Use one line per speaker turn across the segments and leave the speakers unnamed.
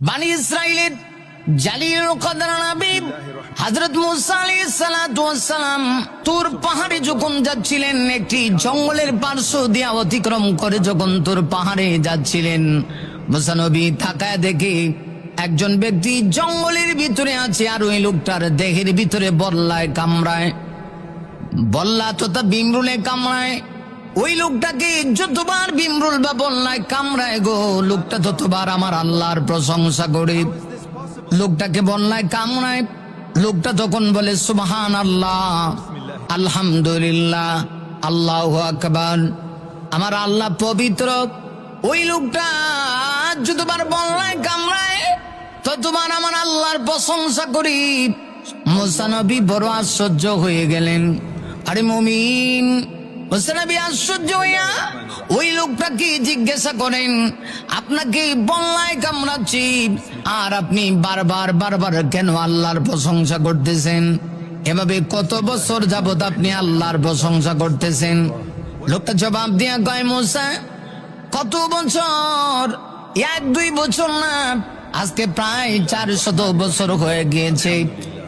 বানি ইসরাইলের জালিল কদর নবী হযরত মুসা আলাইহিস সালাতু ওয়াস সালাম তুর পাহাড়ে যখন যাচ্ছিলেন, একটি জঙ্গলের পার্শ্ব দিয়ে অতিক্রম করে যখন তুর পাহাড়ে যাচ্ছিলেন, মুসা নবী তাকায় দেখে একজন ব্যক্তি জঙ্গলের ভিতরে আছে, আর ওই লোকটার দেহের ভিতরে বল্লায় কামড়ায়, বল্লা তথা বিমরুলে কামড়ায়। ওই লোকটাকে যতবার বিমরুল বা বল্লায় কামড়ায় গো, লোকটা ততবার আমার আল্লাহর প্রশংসা করে। লোকটাকে বল্লায় কামড়ায়, লোকটা তখন বলে সুবহানাল্লাহ, আলহামদুলিল্লাহ, আল্লাহু আকবার, আমার আল্লাহ পবিত্র। ওই লোকটা যতবার বল্লায় কামড়ায় ততবার আমার আল্লাহর প্রশংসা করি। মুসা নবী বড় আশ্চর্য হয়ে গেলেন। আরে মুমিন, মুসা নবী আশ্চর্য হইয়া ওই লোকটাকে জিজ্ঞাসা করেন, আপনাকে বল্লায় কামড়াচ্ছি আর আপনি বারবার বারবার কেন আল্লাহর প্রশংসা করতেছেন? এভাবে কত বছর যাবত আপনি আল্লাহর প্রশংসা করতেছেন? লোকটা জবাব দিয়া কয়, মুসা, কত বছর? 1-2 বছর না, আজকে প্রায় 400 বছর হয়ে গিয়েছে।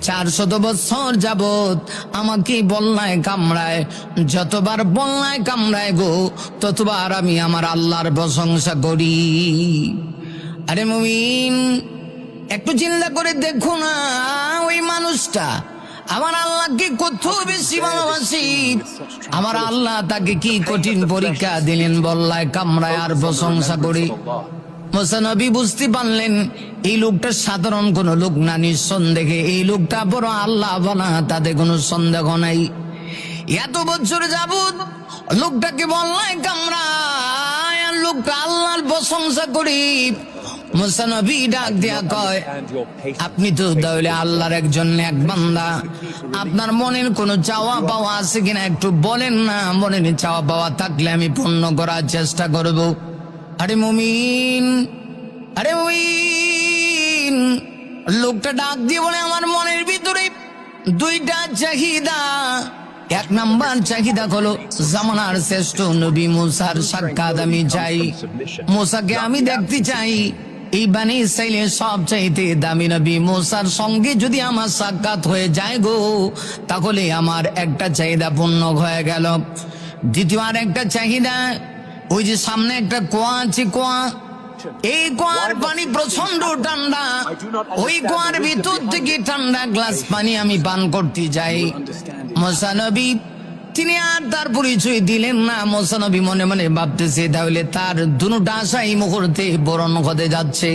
400 বছর যাবত আমাকে বল্লায় কামড়ায়, যতবার বল্লায় কামড়ায় গো ততবার আমি আমার আল্লাহর প্রশংসা করি। আরে মুমিন, একটু চিন্তা করে দেখো না, ওই মানুষটা আমার আল্লাহকে কত বেশি ভালোবাসি। আমার আল্লাহ তাকে কি কঠিন পরীক্ষা দিলেন, বল্লায় কামড়ায় আর প্রশংসা করি। মুসা নবী বুঝতে পারলেন এই লোকটা সাধারণ কোন লোক না, নিঃসন্দেহে এই লোকটা বড় আল্লাহ বানা, তাতে কোনো সন্দেহ নাই। এত বছর যাবত লোকটাকে বল্লায় কামড়ায় আর লোকটা আল্লাহর প্রশংসা করি। মুসা নবী ডাক দিয়া কয়, আপনি তো তাহলে আল্লাহর একজন নেক বান্দা, আপনার মনের কোনো চাওয়া পাওয়া আছে কিনা একটু বলেন না, মনের চাওয়া পাওয়া থাকলে আমি পূর্ণ করার চেষ্টা করব। আরে মুমিন, আরে মুমিন, লোকটা ডাক দিয়ে বলে, আমার মনের ভিতরে 2টা চাহিদা। 1 নাম্বার চাহিদা হলো জামানার শ্রেষ্ঠ নবী মুসার সাক্ষাৎ আমি চাই। মুসাকে আমি দেখতে চাই। এই বানি ইসরাইলের সবচাইতে দামি নবী মুসার সঙ্গে যদি আমার সাক্ষাৎ হয়ে যায় গো, তাহলে আমার একটা চাহিদা পূর্ণ হয়ে গেল। দ্বিতীয় আর একটা চাহিদা, ওই যে সামনে একটা কুয়া আছে, কুয়া, এই কুয়ার পানি প্রচন্ড ঠান্ডা, ওই কুয়ার ভিতর থেকে ঠান্ডা গ্লাস পানি আমি পান করতে যাই। মুসা নবী তিনি আর তার পরিচয় দিলেন না। মুসা নবী মনে মনে ভাবতেছে তাহলে তার দুটা আশা এই মুহূর্তে পূরণ হতে যাচ্ছে।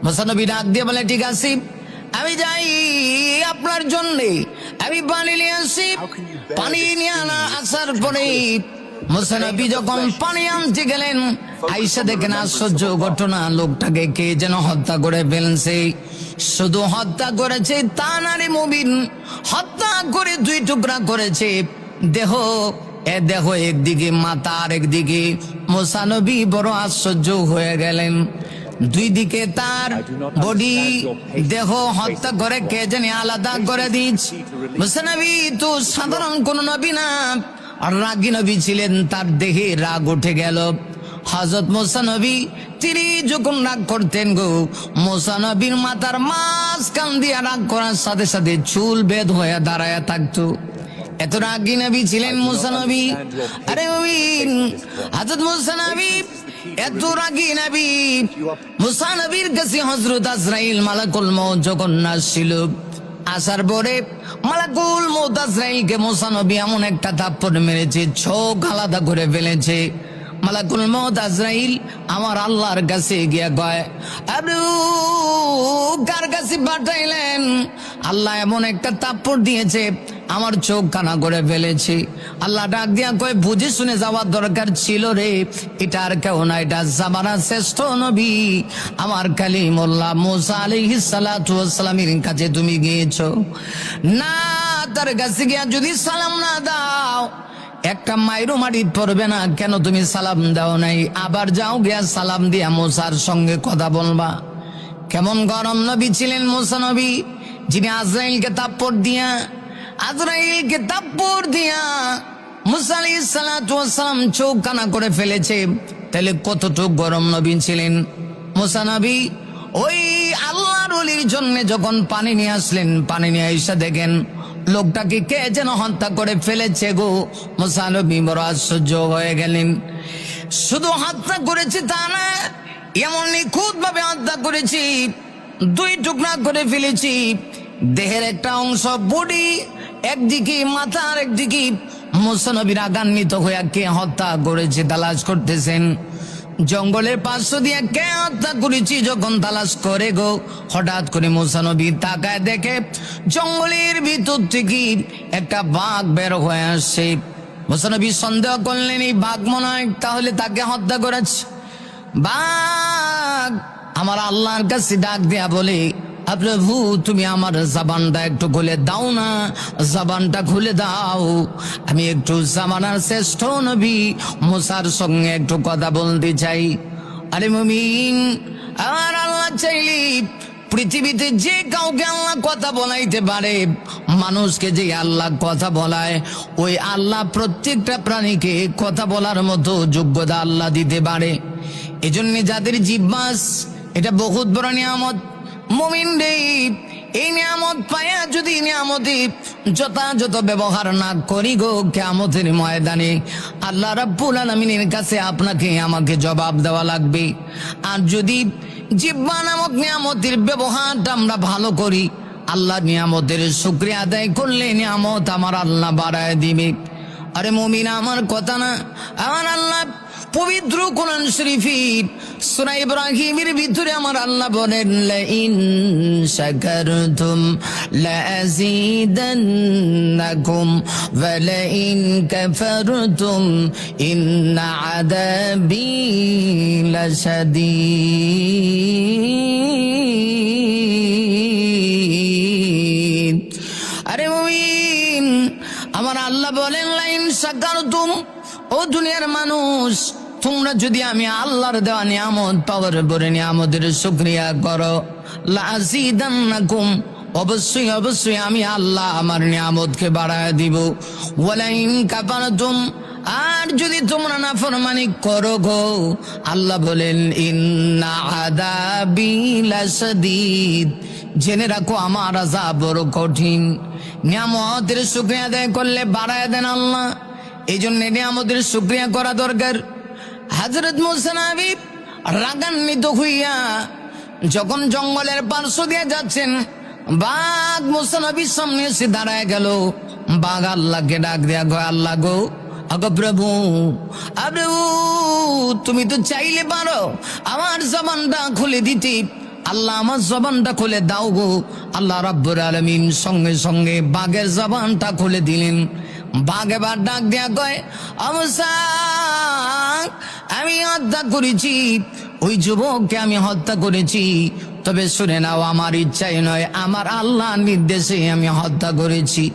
মুসা নবী ডাক দিয়ে বলে, ঠিক আছে, আমি যাই আপনার জন্যে, আমি পানি নিয়ে আসি। পানি নিয়ে আসার পরে মুসা নবী যখন পানি আনতে গেলেন, আইসা দেখেন আশ্চর্য ঘটনা, লোকটাকে কে যেন হত্যা করে ফেলছে। শুধু হত্যা করেছে তা না রে মুমিন, হত্যা করে 2 টুকরা করেছে দেহ। দেহ একদিকে, মাথা আর একদিকে। মুসা নবী বড় আশ্চর্য হয়ে গেলেন। 2 দিকে তার বডি, দেহ হত্যা করে কে জানি আলাদা করে দিচ্ছে। মুসা নবী তো সাধারণ কোন নবী না, আর রাগী নবী ছিলেন, তার দেহে রাগ উঠে গেল। হযরত মুসা নবী তিনি যখন রাগ করতেন গো, মুসা নবীর মাথার মাঝখান দিয়ে রাগ করার সাথে সাথে চুল বেদ হয়ে দাঁড়ায় থাকতো। এত রাগী নবী ছিলেন মুসা নবী। আরে হযরত মুসা নবী এত রাগী নবী, মুসা নবীর কাছে হযরত আজরাইল মালাকুল মউত যখন আসছিল, আসার পরে মালাকুল মউত আজরাইলকে মুসা নবী এমন একটা থাপ্পড় মেরেছে, চোখ আলাদা করে ফেলেছে। মালাকুল মউত আজরাইল আমার আল্লাহর কাছে গিয়া কয়, আবু কার কাছে পাঠাইলেন? আল্লাহ এমন একটা থাপ্পড় দিয়েছে, আমার চোখ কানা করে ফেলেছে। আল্লাহ ডাক দিয়া কয়, বুঝে শুনে যাওয়ার দরকার ছিল রে, এটা আর কেউ না, এটা জামানার শ্রেষ্ঠ নবী আমার কালিমুল্লাহ মুসা আলাইহিস সালাতু ওয়াস সালামের কাছে তুমি গিয়েছো না? তার কাছে গিয়া যদি সালাম না দাও, একটা মাইরো মাটি পড়বে না। কেন তুমি সালাম দাও নাই? আবার যাও গিয়া সালাম দিয়া মুসার সঙ্গে কথা বলবা। কেমন গরম নবী ছিলেন মুসা নবী, যিনি আজরাইলকে থাপ্পড় দিয়া মুসা আলাইহিস সালাতু ওয়াস সালাম চোখ কানা করে ফেলেছে। তাহলে কতটুকু গরম নবী ছিলেন মুসা নবী। ওই আল্লাহর ওলির জন্য যখন পানি নিয়ে আসলেন, পানি নিয়ে এসে দেখেন লোকটাকে কে যেন হত্যা করে ফেলেছে গো। মুসা নবী বড় আশ্চর্য হয়ে গেলেন। শুধু হত্যা করেছে তা না, এমন নিখুঁত ভাবে হত্যা করেছি, দুই টুকরা করে ফেলেছি। দেহের একটা অংশ বডি একদিকে, মাথার একদিকে। মুসা নবী রাগান্বিত হয়ে কে হত্যা করেছে তালাশ করতেছেন। জঙ্গলের পার্শ্ব দিয়ে কে হত্যা করেছি যখন তালাশ করে গো, হঠাৎ করে মুসা নবী তাকায় দেখে জঙ্গলের ভিতর থেকে একটা বাঘ বের হয়ে আসছে। মুসা নবী সন্দেহ করলেন এই বাঘ মনে হয় তাহলে তাকে হত্যা করেছে। বাঘ আমার আল্লাহর কাছে ডাক দেয়া বলে, প্রভু তুমি আমার জবানটা একটু খুলে দাও না, জবানটা খুলে দাও, আমি একটু জামানার শ্রেষ্ঠ নবী মুসার সঙ্গে একটু কথা বলতে চাই। আরে মুমিন, আমার আল্লাহ চাইলে পৃথিবীতে যে কাউকে আল্লাহ কথা বলাইতে পারে। মানুষকে যে আল্লাহ কথা বলায়, ওই আল্লাহ প্রত্যেকটা প্রাণীকে কথা বলার মতো যোগ্যতা আল্লাহ দিতে পারে। এজন্য যাদের জিহ্বাস, এটা বহুত বড় নিয়ামত। মুমিন রে, এই নিয়ামত পায়া যদি নিয়ামতে যথাযথ ব্যবহার না করি গো, কিয়ামতের ময়দানে আল্লাহ রাব্বুল আলামিনের কাছে আপনাকে আমাকে জবাব দেওয়া লাগবে। আর যদি জিহ্বা নামক নিয়ামতের ব্যবহারটা আমরা ভালো করি, আল্লাহ নিয়ামতের শুকরিয়া আদায় করলে নিয়ামত আমার আল্লাহ বাড়ায় দিবে। আরে মুমিন, আমার কথা না, আমার আল্লাহ পবিত্র কোরআন শরীফের সূরা ইব্রাহিমের ভিতরে আমার আল্লাহ বলেন, লাইন শাকারতুম লাযীদান্নাকুম ওয়া লাইন কাফারতুম ইন্না আযাবী লাশাদীদ। আরে মুমিন, আমার আল্লাহ বলেন, লাইন শাকারতুম, ও দুনিয়ার মানুষ, তোমরা যদি আমি আল্লাহর দেওয়া নিয়ামত পাওয়ার পরে নিয়ামতের শুকরিয়া করো, লাযীদান্নাকুম, অবশ্যই অবশ্যই আমি আল্লাহ আমার নিয়ামতকে বাড়ায় দিব। ওয়ালাইন কাফারতুম, আর যদি তোমরা নাফরমানি করো গো, আল্লাহ বলেন ইন্না আযাবী লাশাদীদ, জেনে রাখো আমার আযাব বড় কঠিন। নিয়ামতের শুকরিয়া আদায় করলে বাড়ায় দেন আল্লাহ, এই জন্য নিয়ামতের শুকরিয়া করা দরকার। হযরত মুসা নবী রাগান্বিত হইয়া যখন জঙ্গলের পার্শ্ব দিয়ে যাচ্ছেন, বাঘ মুসা নবীর সামনে এসে দাঁড়ায় গেল। বাঘ আল্লাহকে ডাক দেয়া গো, আল্লাহ গো, আগো প্রভু, প্রভু তুমি তো চাইলে পারো আমার জবানটা খুলে দিতে, আল্লাহ আমার জবানটা খুলে দাও গো। আল্লাহ রাব্বুল আলামিন সঙ্গে সঙ্গে বাঘের জবানটা খুলে দিলেন। বাঘ এবার ডাক দেয়া কয়, মুসা, আমি হত্যা করেছি, ওই যুবককে আমি হত্যা করেছি, তবে শুনে নাও আমার ইচ্ছাই নয়, আমার আল্লাহর নির্দেশে আমি হত্যা করেছি।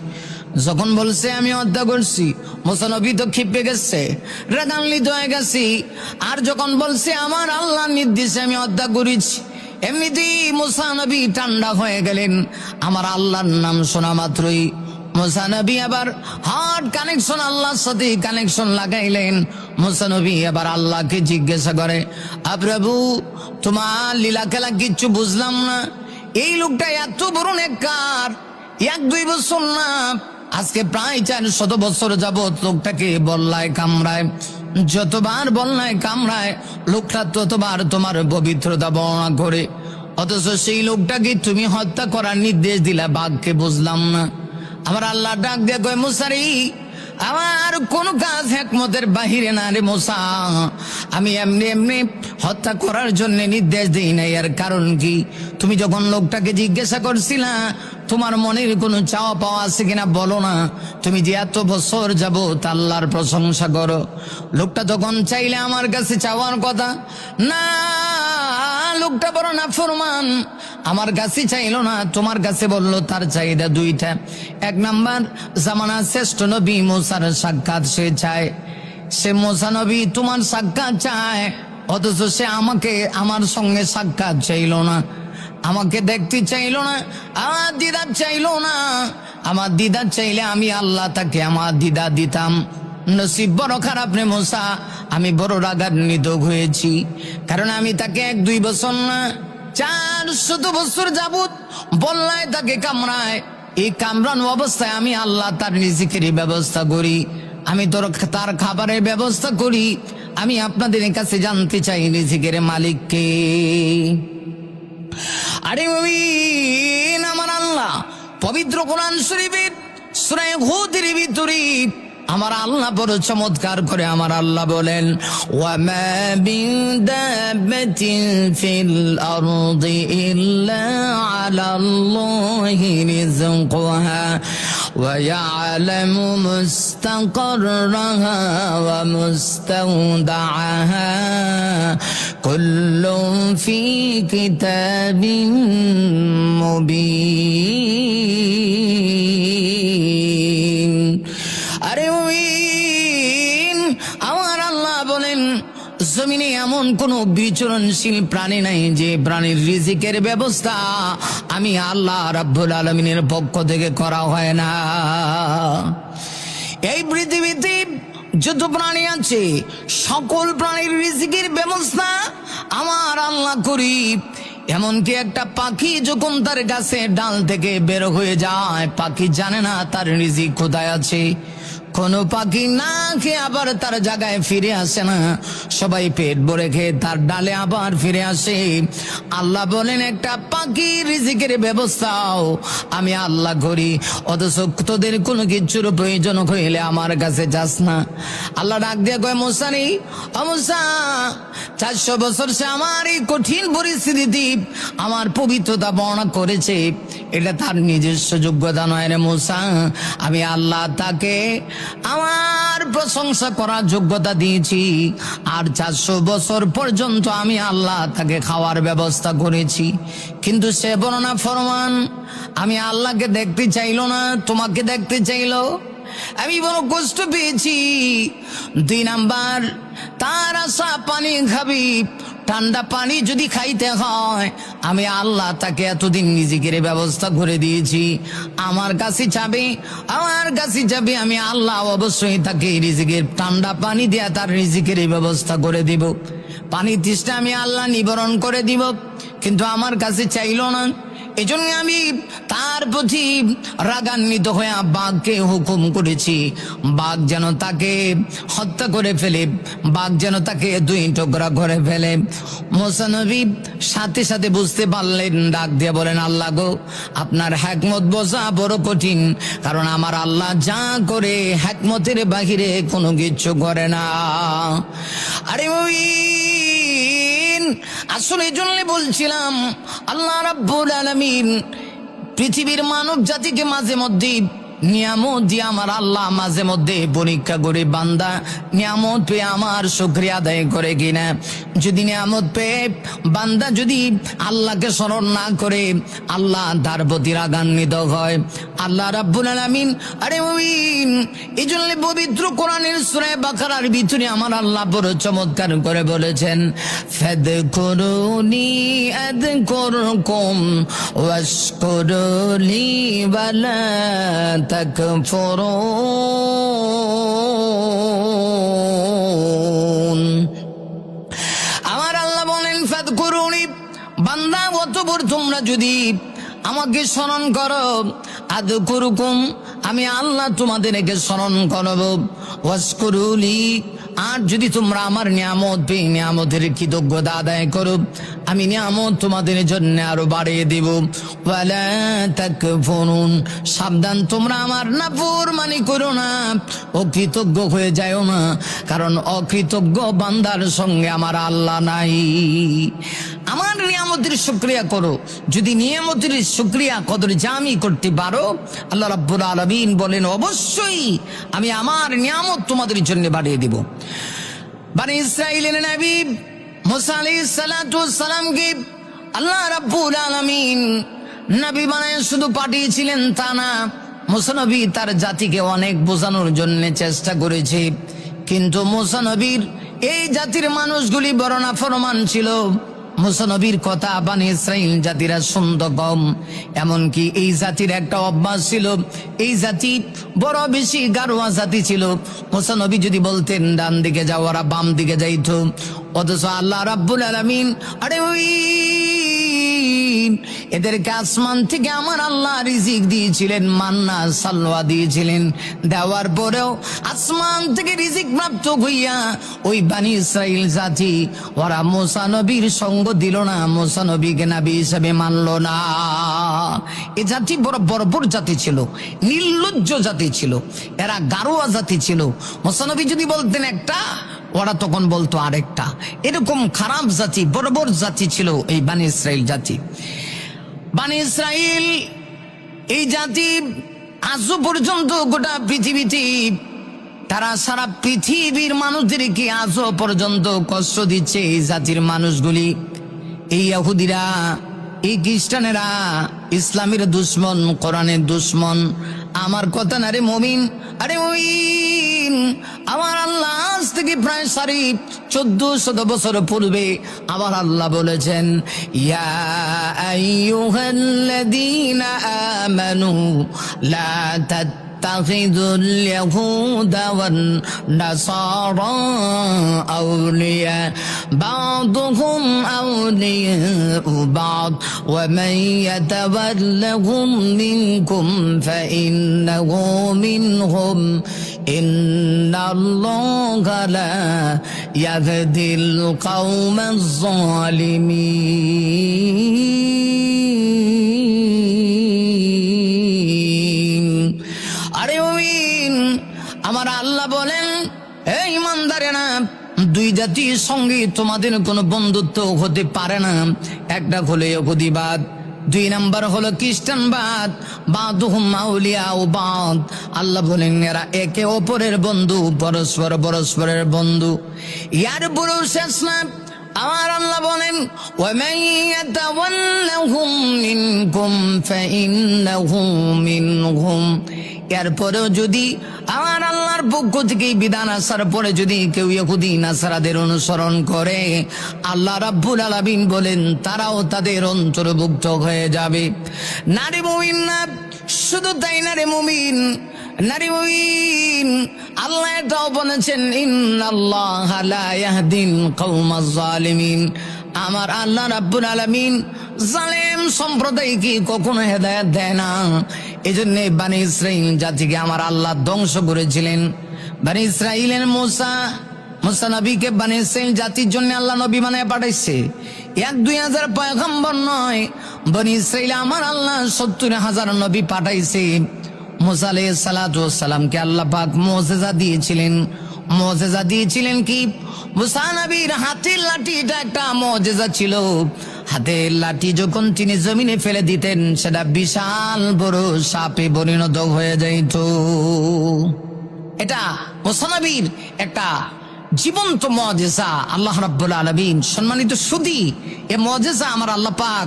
যখন বলছে আমি হত্যা করছি, মুসা নবী তো ক্ষিপে গেছে, রাগান্বিত হয়ে গেছি। আর যখন বলছে আমার আল্লাহর নির্দেশে আমি হত্যা করেছি, এমনিতেই মুসা নবী ঠান্ডা হয়ে গেলেন। আমার আল্লাহর নাম শোনা মাত্রই মুসা নবী আবার হার্ট কানেকশন, আল্লাহর সাথে কানেকশন লাগাইলেন। মুসা নবী আবার আল্লাহকে জিজ্ঞাসা করে, প্রভু তোমার লীলা খেলা কিচ্ছু বুঝলাম না, এই লোকটা এত বড় নেককার, 1-2 বছর না, আজকে প্রায় 400 বছর যাবত লোকটাকে বল্লায় কামড়ায়, যতবার বল্লায় কামড়ায় লোকটা ততবার তোমার পবিত্রতা বর্ণনা করে, অথচ সেই লোকটাকে তুমি হত্যা করার নির্দেশ দিলা, বাঘকে বুঝলাম না। আমার আল্লাহ ডাক দিয়ে কয়, মুসারি, আমার কোন কাজ হিকমতের বাহিরে না রে মুসা, আমি এমনি এমনি হত্যা করার জন্য নির্দেশ দিই না। এর কারণ কি? তুমি যখন লোকটাকে জিজ্ঞাসা করছিলা তোমার মনের কোনো চাওয়া পাওয়া আছে কিনা বলো না, তুমি যে এত বছর যাবত আল্লাহর প্রশংসা করো, লোকটা তখন চাইলে আমার কাছে চাওয়ার কথা না, লোকটা বড় নাফরমান, আমার কাছে চাইলো না, তোমার কাছে বললো। তার চাহিদা 2টা। 1 নাম্বার, জামানার শ্রেষ্ঠ নবী মুসার সাক্ষাৎ সে চায়, সে মুসা নবী তোমার সাক্ষাৎ চায়, অথচ সে আমাকে আমার সঙ্গে সাক্ষাৎ চাইলো না, আমাকে দেখতে চাইলো না, আমার দিদার চাইলো না। আমার দিদার চাইলে আমি আল্লাহ তাকে আমার দিদা দিতাম। নসিব বড় খারাপ রে মুসা, আমি বড় রাগান্বিত হয়েছি, কারণ আমি তাকে 1-2 বছর না 400 বছর যাবত বল্লায় তাকে কামড়ায়। এই কামড়ানো অবস্থায় আমি আল্লাহ তার রিজিকের ব্যবস্থা করি, আমি তার খাবারের ব্যবস্থা করি। আমি আপনাদের কাছে জানতে চাই রিজিকের মালিক কে? আরে মুমিন, আমার আল্লাহ পবিত্র কোরআন শরীফের সূরা হুদের ভিতরে আমার আল্লাহ বড় চমৎকার করে আমার আল্লাহ বলেন, ওয়া মা বিন দাব্বাতিন ফিল আরদি ইল্লা আলাল্লাহি রিজকুহা ওয়া ইয়ালামু মুস্তাকাররাহা ওয়া মুস্তাওদাআহা কুল্লুন ফি কিতাবিন মুবিন। আরে মুমিন, আমার আল্লাহ বলেন জমিনে এমন কোন বিচরণশীল প্রাণী নাই যে প্রাণীর রিজিকের ব্যবস্থা আমি আল্লাহ রাব্বুল আলামিনের পক্ষ থেকে করা হয় না। এই পৃথিবীতে যত প্রাণী আছে সকল প্রাণীর রিজিকের ব্যবস্থা আমার আল্লাহ করি। এমনকি একটা পাখি যখন তার গাছের ডাল থেকে বের হয়ে যায়, পাখি জানে না তার রিজিক কোথায় আছে। কোন পাখি না খেয়ে আবার তার জায়গায় ফিরে আসে না, সবাই পেট ভরে খেয়ে তার ডালে আবার ফিরে আসে। আল্লাহ বলেন একটা পাখি রিজিকের ব্যবস্থাও আমি আল্লাহ করি, অথচ তোদের কোনো কিছুর প্রয়োজন হইলে আমার কাছে যাস না। আল্লাহ ডাক দিয়ে কয়, মুসা রে, ও মুসা, 400 বছর সে আমার এই কঠিন পরিস্থিতি আমার পবিত্রতা বর্ণনা করেছে, এটা তার নিজস্ব যোগ্যতা নয় রে মুসা। আমি আল্লাহ তাকে আমার প্রশংসা করার যোগ্যতা দিয়েছি, আর 400 বছর পর্যন্ত আমি আল্লাহ তাকে খাওয়ার ব্যবস্থা করেছি। কিন্তু সে বর্ণনা ফরমান, আমি আল্লাহকে দেখতে চাইলো না, তোমাকে দেখতে চাইলো। আমি বড় কষ্ট পেয়েছি। 2 নাম্বার, তার আশা পানি খাবি, ঠান্ডা পানি যদি খাইতে হয় আমি আল্লাহ তাকে এতদিন রিজিকের ব্যবস্থা করে দিয়েছি। আমার কাছে চাবে, আমি আল্লাহ অবশ্যই তাকে রিজিকের ঠান্ডা পানি দিয়ে তার রিজিকের ব্যবস্থা করে দিব। পানি তৃষ্ণা আমি আল্লাহ নিবারণ করে দিব, কিন্তু আমার কাছে চাইলো না। এজন্য আমি তার প্রতি রাগান্বিত হয়ে বাঘকে হুকুম করেছি, বাঘ যেন তাকে হত্যা করে ফেলে, বাঘ যেন তাকে 2 টুকরা করে ফেলে। মুসা নবী সাথে সাথে বুঝতে পারলেন, ডাক দিয়ে বলেন, আল্লাহ গো, আপনার হিকমত বোঝা বড় কঠিন, কারণ আমার আল্লাহ যা করে হিকমতের বাহিরে কোনো কিছু করে না। আরে ওই আসলে এই জন্য বলছিলাম, আল্লাহ রাব্বুল আলামিন পৃথিবীর মানব জাতিকে মাঝে মধ্যে নিয়ামত দিয়ে আমার আল্লাহ মাঝে মধ্যে পরীক্ষা করে বান্দা নিয়ামত পেয়ে আমার শুকরিয়া আদায় করে কিনা। যদি নিয়ামত পেয়ে বান্দা যদি আল্লাহকে স্মরণ না করে আল্লাহ তার প্রতি রাগান্বিত হয়, আল্লাহ রাব্বুল আলামিন আরে মুমিন এই জন্য পবিত্র কোরআনের সূরা বাকারার ভিতরে আমার আল্লাহ বড় চমৎকার করে বলেছেন, ফাদকুরুনি আযকুরকুম ওয়াশকুরুলি ওয়ালা তাকফুরুন। আমার আল্লাহ বলেন, ফাদকুরুনি, বান্দা অতঃপর তোমরা যদি আমাকে স্মরণ করো, আযকুরকুম, আমি আল্লাহ তোমাদেরকে স্মরণ করব, ওয়াশকুরুলি, আর যদি তোমরা আমার নিয়ামত পেয়ে নিয়ামতের কৃতজ্ঞতা আদায় করো, আমি নিয়ামত তোমাদের জন্য আরো বাড়িয়ে দেব। ওয়ালা তাকফুরুন, সাবধান তোমরা আমার নাফরমানি করো না, অকৃতজ্ঞ হয়ে যাও না, কারণ অকৃতজ্ঞ বান্দার সঙ্গে আমার আল্লাহ নাই। আমার নিয়ামতের শুকরিয়া করো, যদি নিয়ামতের শুকরিয়া কদর জামি করতে পারো, আল্লাহ রাব্বুল আলামিন বলেন অবশ্যই আমি আমার নিয়ামত তোমাদের জন্য বাড়িয়ে দিব। বনি ইসরাইলের নবী মুসা আলাইহিস সালাতু ওয়াস সালামকে আল্লাহ রাব্বুল আলামিন নবী বানায় শুধু পাঠিয়েছিলেন তা না, মুসা নবী তার জাতিকে অনেক বোঝানোর জন্য চেষ্টা করেছে, কিন্তু মুসা নবীর এই জাতির মানুষগুলি বড় নাফরমান ছিল। মুসা নবীর কথা বনি ইসরাইল জাতিরা শুনত কম। এমনকি এই জাতির একটা অভ্যাস ছিল, এই জাতি বড় বেশি গারোয়া জাতি ছিল। মুসা নবী যদি বলতেন ডান দিকে যাও, ওরা বাম দিকে যাইতো। অথচ আল্লাহ রাব্বুল আলামিন আরে ওই নবীন এদেরকে আসমান থেকে আমার আল্লাহ রিজিক দিয়েছিলেন, মান্না সালওয়া দিয়েছিলেন। দেওয়ার পরেও আসমান থেকে রিজিক প্রাপ্ত হইয়া ওই বানি ইসরাইল জাতি ওরা মুসা নবীর সঙ্গ দিল না, মুসা নবীকে নবী হিসেবে মানল না। এ জাতি বড় বর্বর জাতি ছিল, নির্লজ্জ জাতি ছিল, এরা গারোয়া জাতি ছিল। মুসা নবী যদি বলতেন একটা, ওরা তখন বলতো আরেকটা। এরকম খারাপ জাতি, বর্বর জাতি ছিল এই বানি ইসরাইল জাতি। বানি ইসরাইল এই জাতি আজও পর্যন্ত গোটা পৃথিবীতে তারা সারা পৃথিবীর মানুষদেরকে আজও পর্যন্ত কষ্ট দিচ্ছে। এই জাতির মানুষগুলি, এই ইহুদিরা, এই খ্রিস্টানেরা ইসলামের দুশ্মন, কোরআনের দুশ্মন। আমার কথা না রে মুমিন, আরে মুমিন, আমার আল্লাহ আজ থেকে প্রায় 1400 বছর পূর্বে আমার আল্লাহ বলেছেন, ইয়া আইয়ুহাল্লাযীনা আমানু লা تتخذوا اليهود والنصارى أولياء بعضهم أولياء بعض ومن يتولهم منكم فإنه منهم إن الله لا يهدي القوم الظالمين। আরে মুমিন, আমার আল্লাহ বলেন, এই ইমানদারেরা, দুই জাতির সঙ্গে তোমাদের কোনো বন্ধুত্ব হতে পারে না। একটা হলো ইহুদিবাদ, 2 নাম্বার হলো খ্রিস্টানবাদ। বাদুহুম আউলিয়াউ বাদ, আল্লাহ বলেন এরা একে অপরের বন্ধু, পরস্পরের বন্ধু। ইয়ার বড় শেষ না, আমার আল্লাহ বলেন, ওয়ামান ইয়াতাওয়াল্লাহুম মিনকুম ফাইন্নাহু মিনহুম। এরপরেও যদি আমার আল্লাহর পক্ষ থেকে বিধান আসার পরে যদি কেউ ইহুদি নাসারাদের অনুসরণ করে, আল্লাহ রাব্বুল আলামিন বলেন তারাও তাদের অন্তর্ভুক্ত হয়ে যাবে। নারী মুমিন না, শুধু তাই না রে মুমিন, নারী মুমিন, আল্লাহ এটাও বলেছেন, ইন্নাল্লাহা লা ইয়াহদিল কওমাজ জালিমিন। আমার আল্লাহ রাব্বুল আলামিন জালেম সম্প্রদায়কে কখনো হেদায়েত দেয় না। এজন্য বানি ইসরাইল জাতিকে আমার আল্লাহ ধ্বংস করেছিলেন। বানি ইসরাইলের মুসা নবীকে বানি ইসরাইল জাতির জন্য আল্লাহ নবী বানায় পাঠাইছে। 1-2000 পয়গম্বর নয়, বানি ইসরাইল আমার আল্লাহ 70,000 নবী পাঠাইছে। মুসা আলাইহিস সালাতু ওয়াস সালামকে আল্লাহ পাক মুজিজা দিয়েছিলেন। মুজিজা দিয়েছিলেন কি? মুসা নবীর হাতের লাঠিটা একটা মুজিজা ছিল। হাতের লাঠি যখন তিনি জমিনে ফেলে দিতেন, সেটা বিশাল বড় সাপে পরিণত হয়ে যাইত। এটা মুসা নবীর একটা জীবন্ত মুজিজা। আল্লাহ রাব্বুল আলামিন, সম্মানিত সুধী, এই মুজিজা আমার আল্লাহ পাক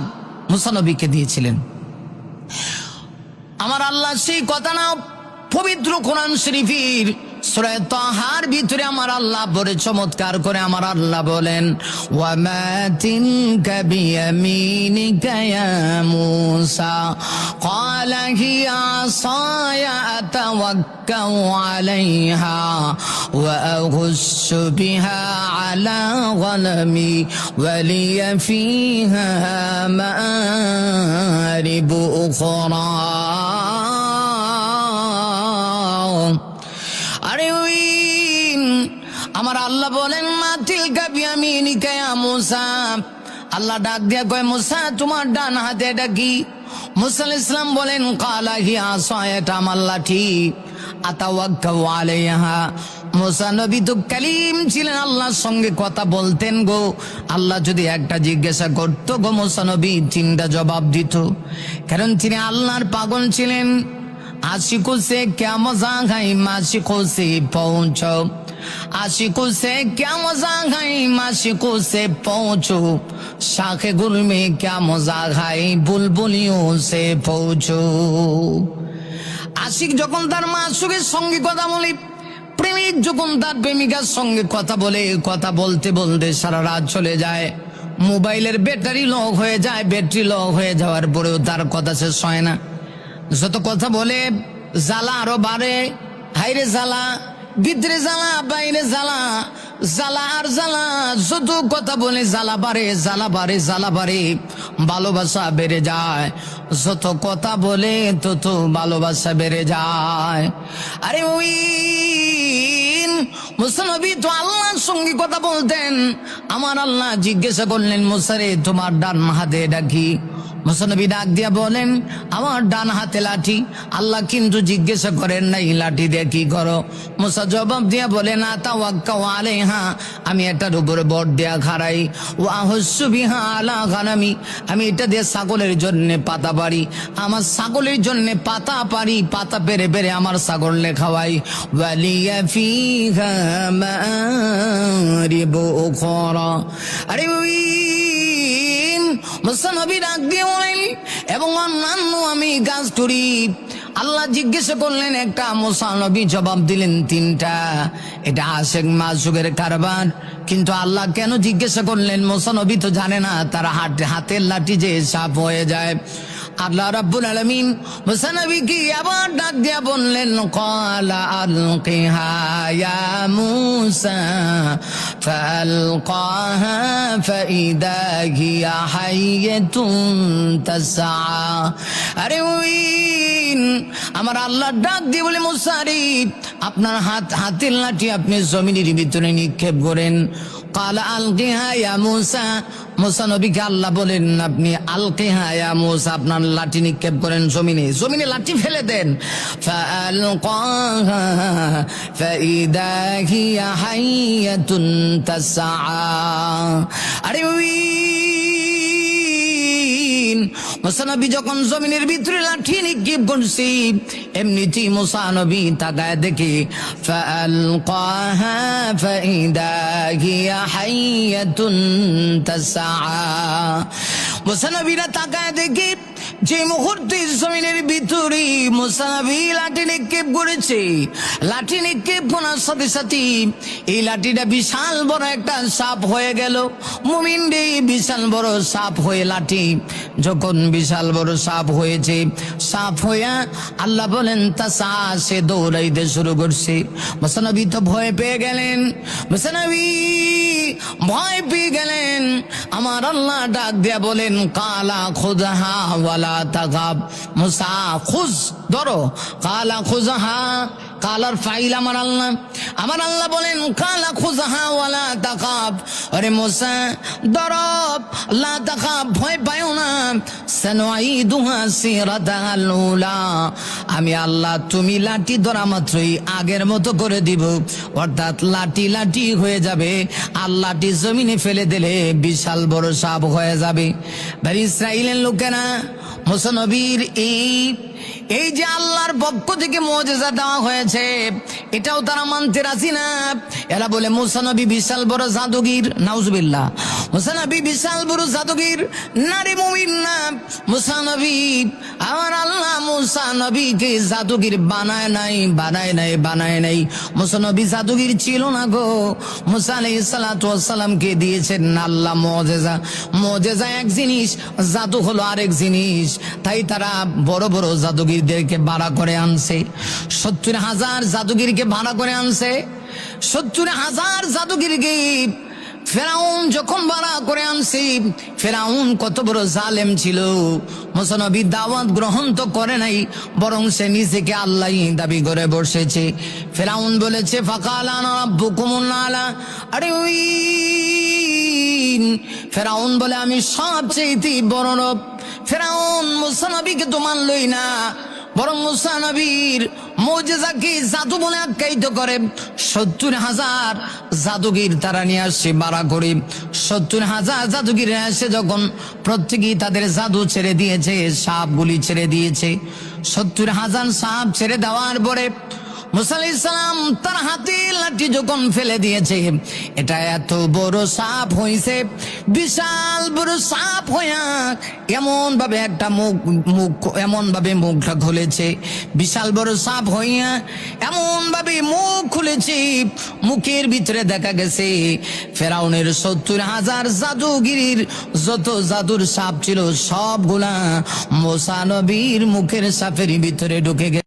মুসা নবীকে দিয়েছিলেন। আমার আল্লাহ সেই কথা না পবিত্র কোরআন শরীফের সূরা তাহার ভিতরে আমার আল্লাহ বড় চমৎকার করে আমার আল্লাহ বলেন, ওয়া মা তিনকা বিয়ামিনিকা ইয়া মূসা ক্বালা হিয়া আসায়া আতাওয়াক্কাউ আলাইহা ওয়া আগুসসু বিহা আলা গনামি ওয়া লিয়া ফিহা মাআরিবু উখরা। আরে ওই আমার আল্লাহ বলেন, মাতিল কাবিয়ামিনিকা ইয়া মূসা। আল্লাহ ডাক দিয়া কয়, মূসা তোমার ডান হাতে এটা কি? মূসা আলাইহিস সালাম বলেন, ক্বালা হিয়া আসায়া, এটা আমার লাঠি। আতাওয়াক্কাউ আলাইহা। মূসা নবী তো কালিম ছিলেন, আল্লাহর সঙ্গে কথা বলতেন গো। আল্লাহ যদি একটা জিজ্ঞাসা করতো গো, মূসা নবী 3টা জবাব দিত, কারণ তিনি আল্লাহর পাগল ছিলেন। आशिकों से क्या मजाक है, माशिकों से पहुंचो। आशिकों से क्या मजाक है, माशिकों से पहुंचो। शाखे गुल में क्या मजाक है, बुलबुलियों से पहुंचो। आशिक যখন তার মাসুকের সঙ্গে কথা বলে, প্রেমিক যখন তার প্রেমিকার সঙ্গে কথা বলে, কথা বলতে বলতে সারা রাত চলে যায়, মোবাইলের ব্যাটারি লো হয়ে যায়। ব্যাটারি লো হয়ে যাওয়ার পরেও তার কথা শেষ হয় না। যত কথা বলে জ্বালা আরো বাড়ে। হাইরে জ্বালা, ভিতরে জ্বালা, বাইরে জ্বালা। জ্বালা আর জ্বালা, যত কথা বলে জ্বালা বাড়ে, জ্বালা বাড়ে, জ্বালা বাড়ে, ভালোবাসা বেড়ে যায়। যত কথা বলে তত ভালোবাসা বেড়ে যায়। আরে ওই মুসা নবী তো আল্লাহর সঙ্গে কথা বলতেন। আমার আল্লাহ জিজ্ঞাসা করলেন, মুসা রে, তোমার ডান হাতে ডাকি। মুসা নবী ডাক দিয়া বলেন, আমার ডান হাতে লাঠি। আল্লাহ কিন্তু জিজ্ঞাসা করেন নাই লাঠি দিয়ে কি করো। মুসা জবাব দিয়া বলেন, আতাওয়াক্কাউ আলাইহা, আমি এটার উপরে বর দিয়া খাড়াই। ওয়া আহুসসু বিহা আলা গানামি, আমি এটা দিয়ে ছাগলের জন্য পাতা পারি। আমার ছাগলের জন্য পাতা পারি, পাতা পেরে পেরে আমার ছাগলকে খাওয়াই। ওয়ালিয়া ফিহা মারিবু উখরা। আরে মুসা নবী ডাক দিয়ে বলেন, এবং অন্যান্য আমি গাছ করি। আল্লাহ জিজ্ঞাসা করলেন একটা, মুসা নবী জবাব দিলেন তিনটা। এটা আশেক মাসুকের কারবার। কিন্তু আল্লাহ কেন জিজ্ঞাসা করলেন? মুসা নবী তো জানে না তার হাতের লাঠি যে সাপ হয়ে যায়। আল্লাহ রাব্বুল আলামিন মুসা নবীকে আবার ডাক দিয়া বললেন, ক্বালা আলকিহা ইয়া মুসা ফালকাহা ফাইদা হিয়া হাইয়াতুন তাসআ। আরে ওই আমার আল্লাহ ডাক দিয়ে বলে, মুসা রে, আপনার হাতের লাঠি আপনি জমিনের ভিতরে নিক্ষেপ করেন। ক্বালা আলকিহা ইয়া মুসা, মুসা নবীকে আল্লাহ বলেন, আপনি আলকিহা ইয়া মুসা, আপনার লাঠি নিক্ষেপ করেন জমিনে, জমিনে লাঠি ফেলে দেন। ফাআলকাহা ফাইদা হিয়া হাইয়াতুন তাসআ। আরে ওই মুসা নবী যখন জমিনের ভিতরে লাঠি নিক্ষেপ করছি, এমনিতেই মুসা নবী তাকায় দেখে, ফাআলকাহা ফাইদা হিয়া হাইয়াতুন তাসআ। মুসা নবীরা তাকায় দেখে যে মুহূর্তে জমিনের ভিতরে মুসা নবী লাঠি নিক্ষেপ করেছে, লাঠি নিক্ষেপ করার সাথে সাথে এই লাঠিটা বিশাল বড় একটা সাপ হয়ে গেল। মুমিন রে, বিশাল বড় সাপ হয়ে লাঠি যখন বিশাল বড় সাপ হয়েছে, সাপ হইয়া আল্লাহ বলেন তাসা, সে দৌড়াইতে শুরু করছে। মুসা নবী তো ভয় পেয়ে গেলেন, মুসা নবী ভয় পেয়ে গেলেন। আমার আল্লাহ ডাক দিয়া বলেন, কালা খুযহা ওয়ালা তাগাব। মুসা খুজ, ধরো। কালা খুযহা, কালার ফাইল আমার আল্লাহ। আমার আল্লাহ বলেন, কালা খুযহা ওয়ালা তাগাব। আরে মুসা ধরো, লা তাগাব, ভয় পাও না। সানুঈদুহা সিরাতাল উলা, আমি আল্লাহ তুমি লাঠি ধরা মাত্রই আগের মতো করে দিব, অর্থাৎ লাঠি লাঠি হয়ে যাবে। আর লাঠি জমিনে ফেলে দিলে বিশাল বড় সাপ হয়ে যাবে। বনি ইসরাইলের লোকেরা মুসা নবীর এই যে আল্লাহর পক্ষ থেকে মুজিজা দেওয়া হয়েছে, এটাও তারা মানতে রাজি না। এরা বলে মুসা নবী বিশাল বড় জাদুগির। নাউজুবিল্লাহ। মুসা নবী বিশাল বড় জাদুগির, নারী মুমিন না। মুসা নবী, আমার আল্লাহ মুসা নবীকে জাদুগির বানায় নাই, বানায় নাই, বানায় নাই। মুসা নবী জাদুগির ছিল না গো। মুসা আলাইহিস সালাতু ওয়াস সালামকে দিয়েছেন আল্লাহ মুজিজা। মুজিজা এক জিনিস, জাদু হলো আরেক জিনিস। তাই তারা বড় বড় জাদুগিরদেরকে ভাড়া করে আনছে। 70,000 জাদুগিরকে ভাড়া করে আনছে। 70,000 জাদুগিরকে ফেরাউন যখন ভাড়া করে আনছে, ফেরাউন কত বড় জালেম ছিল। মুসা নবী দাওয়াত গ্রহণ তো করে নাই, বরং সে নিজেকে আল্লাহই দাবি করে বসেছে। ফেরাউন বলেছে, ফাকালা আনা রাব্বুকুমুল আলা। আরে ওই ফেরাউন বলে, আমি সবচেয়ে বড় রব। ফেরাউন মুসা নবীকে তো মানলই না, বরং মুসা নবীর মুজিজাকে জাদু বলে আখ্যায়িত করে। 70,000 জাদুগির তারা নিয়ে আসছে ভাড়া করে। 70,000 জাদুগির এসে যখন প্রত্যেকেই তাদের জাদু ছেড়ে দিয়েছে, সাপগুলি ছেড়ে দিয়েছে। 70,000 সাপ ছেড়ে দেওয়ার পরে মুসা আলাইহিস সালাম তার হাতে লাঠি যখন ফেলে দিয়েছে, এটা এত বড় সাপ হয়েছে, বিশাল বড় সাপ হইয়া এমন ভাবে একটা মুখ এমন ভাবে মুখটা খুলেছে, বিশাল বড় সাপ হইয়া এমন ভাবে মুখ খুলেছে, মুখের ভিতরে দেখা গেছে ফেরাউনের 70,000 জাদুগিরির যত জাদুর সাপ ছিল সবগুলা মুসা নবীর মুখের সাপের ভিতরে ঢুকে গেছে।